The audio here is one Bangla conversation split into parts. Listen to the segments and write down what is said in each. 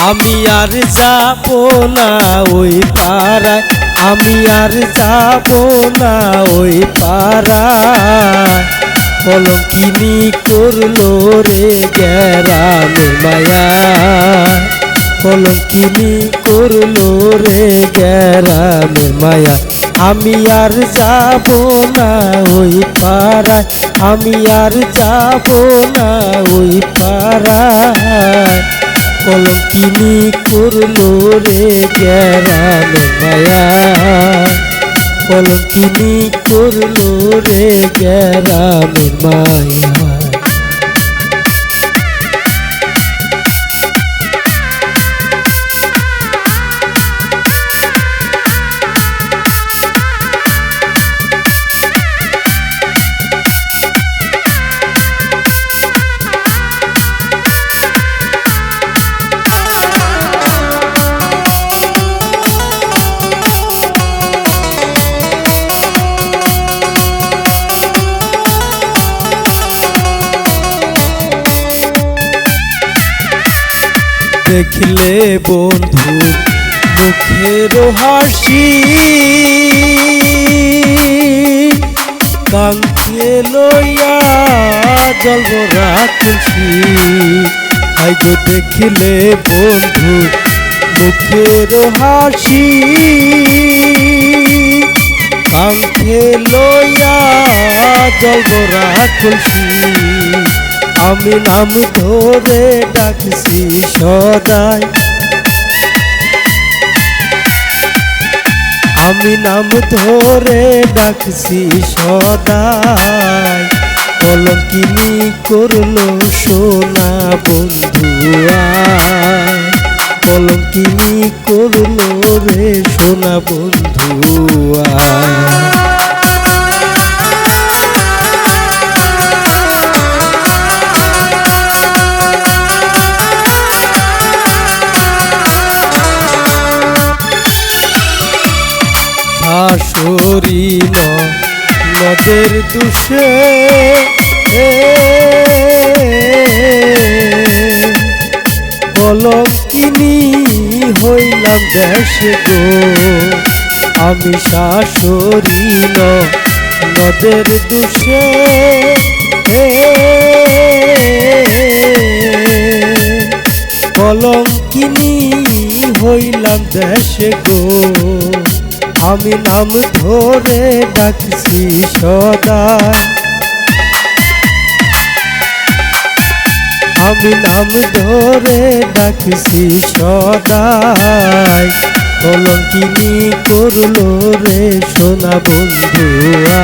আমি আর যাব না ওই পাড়ায়, আমি আর যাব না ওই পাড়ায়। কলঙ্কিনী করলো রে গ্রামে মায়া, কলঙ্কিনী করলো রে গ্রামে মায়া। আমি আর যাব না ওই পাড়ায়, আমি আর যাব না ওই পাড়ায়। কলঙ্কিনী করলো রে গ্রামে মায়া, কলঙ্কিনী করলো রে গ্রামে মায়া। দেখলে বন্ধু মুখের হাসি, কাঙ্ক্ষে লইয়া জলবরা খুশি। হাই গো দেখলে বন্ধু মুখের হাসি, কাঙ্ক্ষে লইয়া জলবরা খুশি। আমি নাম ধরে ডাকছি সদাই, আমি নাম ধরে ডাকছি সদাই। কলঙ্কিনী করলো সোনা বন্ধুয়া, কলঙ্কিনী করলো রে সোনা বন্ধুয়া। শাশুড়ি নদের দুষে কলঙ্কিনী হইলাম দেশে গো। আমি শাশুড়ি নদের দুষে কলঙ্কিনী হইলাম দেশে গো। আমি নাম ধরে ডাকছি সদাই, আমি নাম ধরে ডাকছি সদাই। কলঙ্কিনী করলো রে সোনা বন্ধুয়া,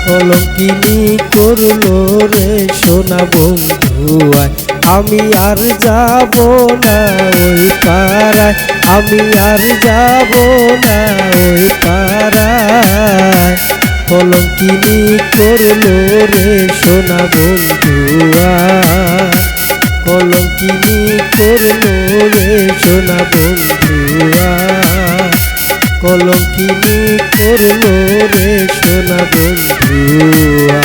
কলঙ্কিনী করলো রে সোনা বন্ধুয়া। আমি আর যাব না ওই পাড়ায়, আমি আর যাব না ওই পাড়ায়। কলঙ্কিনী করলো রে সোনা বন্ধুয়া, কলঙ্কিনী করলো রে সোনা বন্ধুয়া, কলঙ্কিনী করলো রে সোনা বন্ধুয়া।